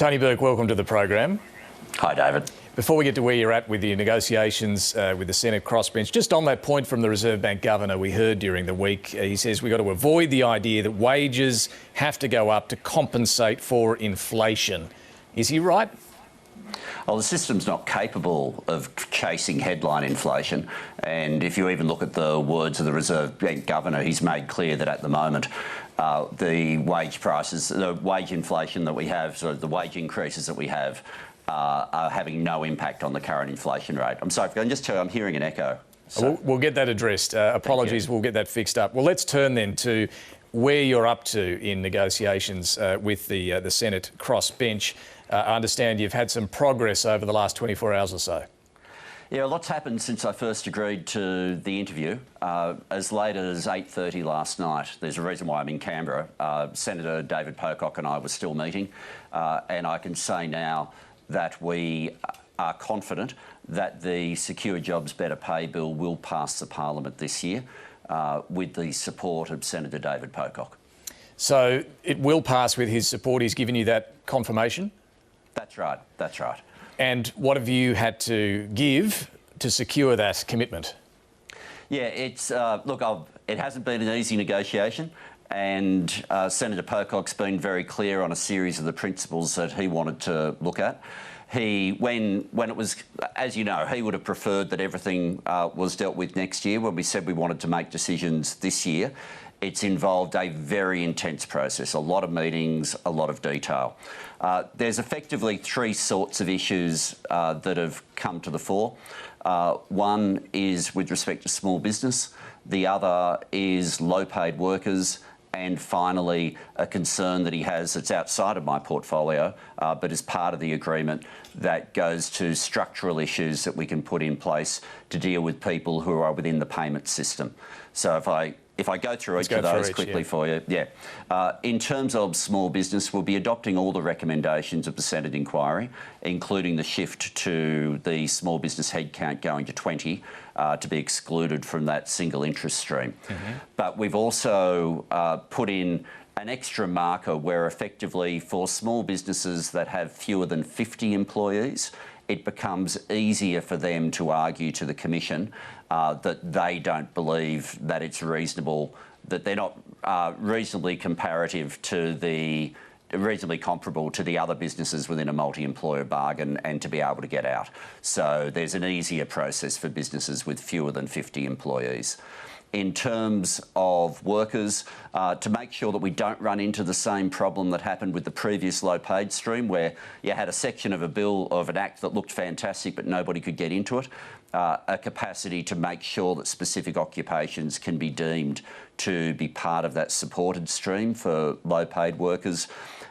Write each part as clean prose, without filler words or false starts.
Tony Burke, welcome to the program. Hi, David. Before we get to where you're at with your negotiations with the Senate crossbench, just on that point from the Reserve Bank Governor we heard during the week, he says we've got to avoid the idea that wages have to go up to compensate for inflation. Is he right? Well, the system's not capable of chasing headline inflation. And if you even look at the words of the Reserve Bank Governor, he's made clear that at the moment the wage prices, the wage inflation that we have, so the wage increases that we have are having no impact on the current inflation rate. I'm sorry, if I can just tell you, I'm hearing an echo. So. We'll get that addressed. Apologies, we'll get that fixed up. Well, let's turn then to where you're up to in negotiations with the Senate crossbench. I understand you've had some progress over the last 24 hours or so. Yeah, a lot's happened since I first agreed to the interview. As late as 8:30 last night, there's a reason why I'm in Canberra. Senator David Pocock and I were still meeting, and I can say now that we are confident that the Secure Jobs Better Pay Bill will pass the Parliament this year with the support of Senator David Pocock. So it will pass with his support. He's given you that confirmation? That's right, that's right. And what have you had to give to secure that commitment? Yeah, it's it hasn't been an easy negotiation, and Senator Pocock's been very clear on a series of the principles that he wanted to look at. When it was, as you know, he would have preferred that everything was dealt with next year. When we said we wanted to make decisions this year, it's involved a very intense process, a lot of meetings, a lot of detail. There's effectively three sorts of issues that have come to the fore. One is with respect to small business, the other is low-paid workers, and finally a concern that he has that's outside of my portfolio, but is part of the agreement, that goes to structural issues that we can put in place to deal with people who are within the payment system. So if I go through each of those quickly for you. In terms of small business, we'll be adopting all the recommendations of the Senate inquiry, including the shift to the small business headcount going to 20 to be excluded from that single interest stream. But we've also put in an extra marker where effectively for small businesses that have fewer than 50 employees, it becomes easier for them to argue to the Commission that they don't believe that it's reasonable, that they're not reasonably comparable to the other businesses within a multi-employer bargain, and to be able to get out. So there's an easier process for businesses with fewer than 50 employees. In terms of workers, to make sure that we don't run into the same problem that happened with the previous low-paid stream, where you had a section of a bill, of an act that looked fantastic but nobody could get into it, a capacity to make sure that specific occupations can be deemed to be part of that supported stream for low-paid workers.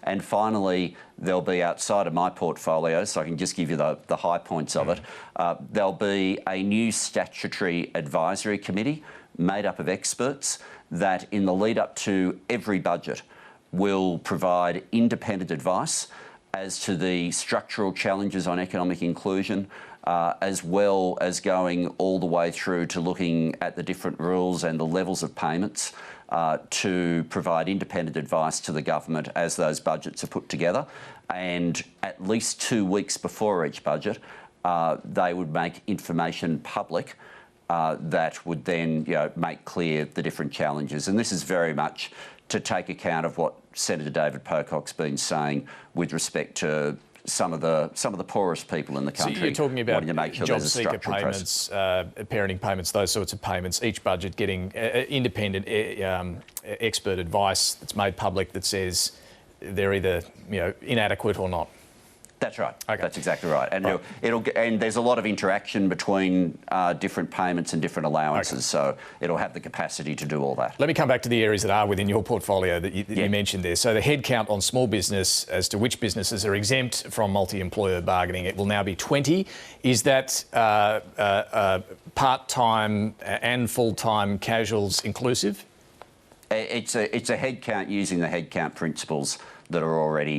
And finally, there'll be, outside of my portfolio, so I can just give you the high points of it, there'll be a new statutory advisory committee made up of experts that, in the lead up to every budget, will provide independent advice as to the structural challenges on economic inclusion, as well as going all the way through to looking at the different rules and the levels of payments, to provide independent advice to the government as those budgets are put together. And at least 2 weeks before each budget, they would make information public that would then, make clear the different challenges. And this is very much to take account of what Senator David Pocock's been saying with respect to some of the poorest people in the country. So you're talking about to make sure job seeker payments, parenting payments, those sorts of payments, each budget getting independent expert advice that's made public that says they're either inadequate or not. That's right. Okay. That's exactly right. And and there's a lot of interaction between different payments and different allowances, so it'll have the capacity to do all that. Let me come back to the areas that are within your portfolio that you mentioned there. So the headcount on small business, as to which businesses are exempt from multi-employer bargaining, it will now be 20. Is that part-time and full-time casuals inclusive? It's a headcount using the headcount principles that are already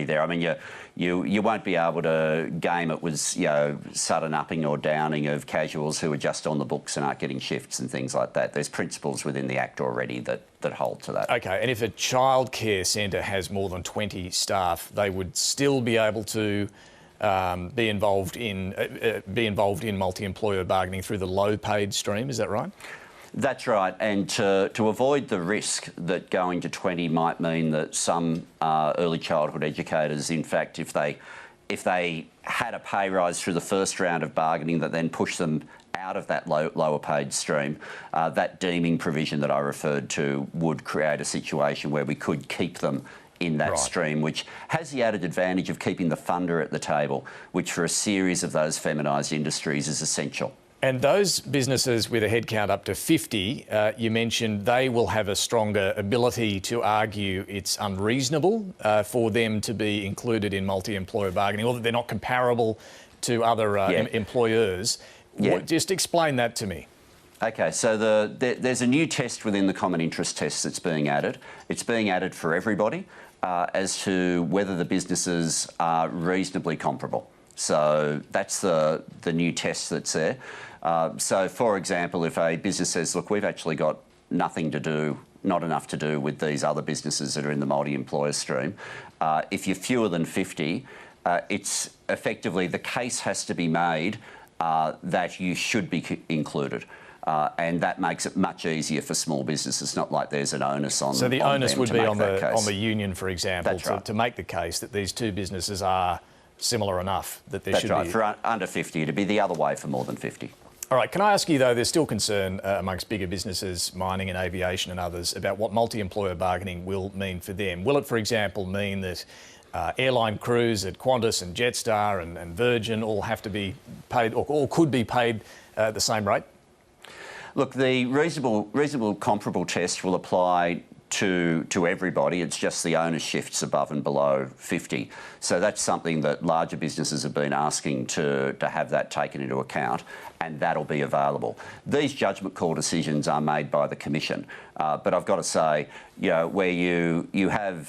there. I mean, you won't be able to game it with sudden upping or downing of casuals who are just on the books and aren't getting shifts and things like that. There's principles within the Act already that hold to that. Okay, and if a childcare centre has more than 20 staff, they would still be able to be involved in multi-employer bargaining through the low-paid stream. Is that right? That's right, and to avoid the risk that going to 20 might mean that some early childhood educators, in fact, if they had a pay rise through the first round of bargaining that then pushed them out of that lower paid stream, that deeming provision that I referred to would create a situation where we could keep them in that stream, which has the added advantage of keeping the funder at the table, which for a series of those feminised industries is essential. And those businesses with a headcount up to 50, you mentioned they will have a stronger ability to argue it's unreasonable for them to be included in multi-employer bargaining, or that they're not comparable to other employers. Just explain that to me. Okay, so there's a new test within the common interest test that's being added. It's being added for everybody as to whether the businesses are reasonably comparable. So that's the new test that's there. So, for example, if a business says, look, we've actually got not enough to do with these other businesses that are in the multi-employer stream, if you're fewer than 50, it's effectively the case has to be made that you should be included. And that makes it much easier for small businesses. It's not like there's an onus on. So the onus would be on the union, for example, That's right. to make the case that these two businesses are similar enough that there That's should right. be. For under 50, it'd be the other way for more than 50. All right, can I ask you, though, there's still concern amongst bigger businesses, mining and aviation and others, about what multi-employer bargaining will mean for them. Will it, for example, mean that airline crews at Qantas and Jetstar and Virgin all have to be paid or could be paid the same rate? Look, the reasonable comparable test will apply to everybody. It's just the onus shifts above and below 50. So that's something that larger businesses have been asking to have that taken into account, and that'll be available. These judgment call decisions are made by the Commission, but I've got to say, where you have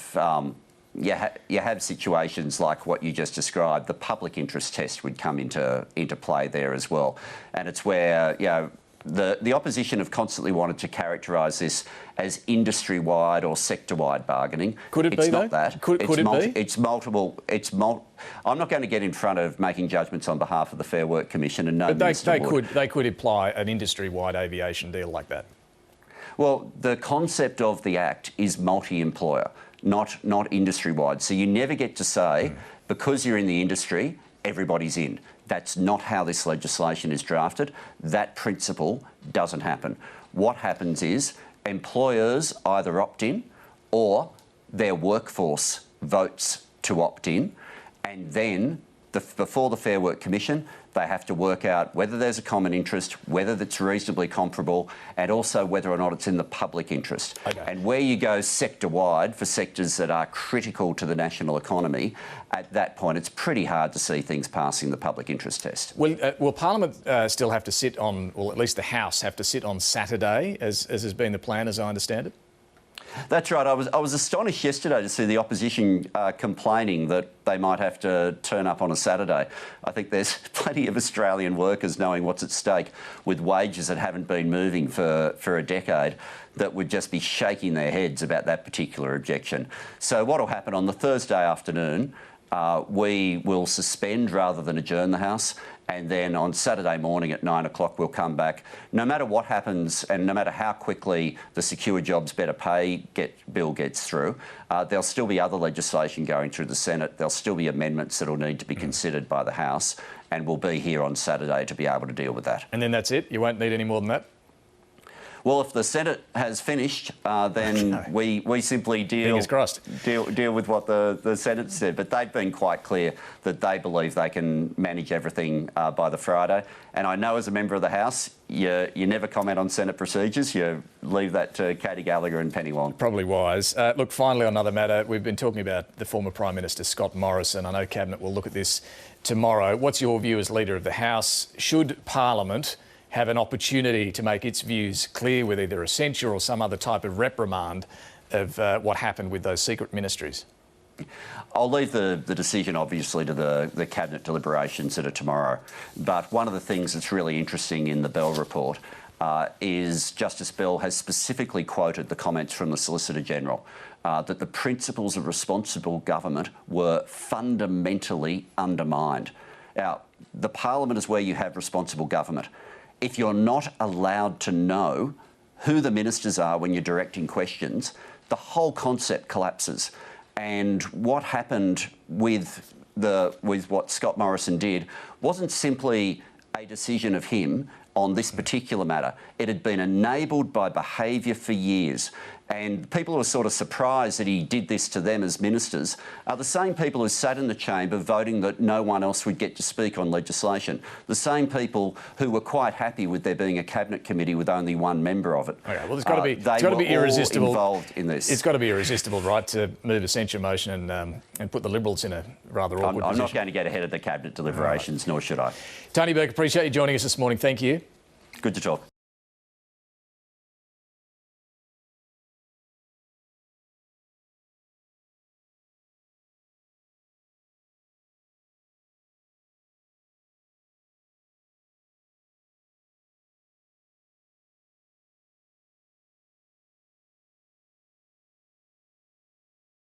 situations like what you just described, the public interest test would come into play there as well, and it's where the opposition have constantly wanted to characterise this as industry-wide or sector-wide bargaining. Could it be, though? It's not that. Could it be? It's multiple. I'm not going to get in front of making judgments on behalf of the Fair Work Commission, and no minister would. They could imply an industry-wide aviation deal like that. Well, the concept of the Act is multi-employer, not industry-wide. So you never get to say, because you're in the industry, everybody's in. That's not how this legislation is drafted. That principle doesn't happen. What happens is employers either opt in or their workforce votes to opt in, and then before the Fair Work Commission, they have to work out whether there's a common interest, whether that's reasonably comparable, and also whether or not it's in the public interest. Okay. And where you go sector-wide for sectors that are critical to the national economy, at that point it's pretty hard to see things passing the public interest test. Will Parliament still have to sit on, or at least the House have to sit on Saturday, as has been the plan, as I understand it? That's right. I was astonished yesterday to see the opposition complaining that they might have to turn up on a Saturday. I think there's plenty of Australian workers knowing what's at stake with wages that haven't been moving for a decade that would just be shaking their heads about that particular objection. So what will happen on the Thursday afternoon, we will suspend rather than adjourn the House, and then on Saturday morning at 9 o'clock we'll come back. No matter what happens and no matter how quickly the Secure Jobs Better Pay bill gets through, there'll still be other legislation going through the Senate. There'll still be amendments that will need to be considered by the House, and we'll be here on Saturday to be able to deal with that. And then that's it? You won't need any more than that? Well, if the Senate has finished, then we simply deal with what the Senate said. But they've been quite clear that they believe they can manage everything by the Friday. And I know as a member of the House, you never comment on Senate procedures. You leave that to Katie Gallagher and Penny Wong. Probably wise. Look, finally, on another matter, we've been talking about the former Prime Minister, Scott Morrison. I know Cabinet will look at this tomorrow. What's your view as Leader of the House? Should Parliament have an opportunity to make its views clear with either a censure or some other type of reprimand of what happened with those secret ministries? I'll leave the decision, obviously, to the Cabinet deliberations that are tomorrow. But one of the things that's really interesting in the Bell report is Justice Bell has specifically quoted the comments from the Solicitor General that the principles of responsible government were fundamentally undermined. Now, the Parliament is where you have responsible government. If you're not allowed to know who the ministers are when you're directing questions, the whole concept collapses. And what happened with what Scott Morrison did wasn't simply a decision of him on this particular matter. It had been enabled by behaviour for years. And people who were sort of surprised that he did this to them as ministers are the same people who sat in the chamber voting that no one else would get to speak on legislation. The same people who were quite happy with there being a cabinet committee with only one member of it. Okay, well, it's got to be irresistible. Involved in this. It's got to be irresistible, right, to move a censure motion and put the Liberals in a rather awkward position. I'm not going to get ahead of the cabinet deliberations, nor should I. Tony Burke, appreciate you joining us this morning. Thank you. Good to talk.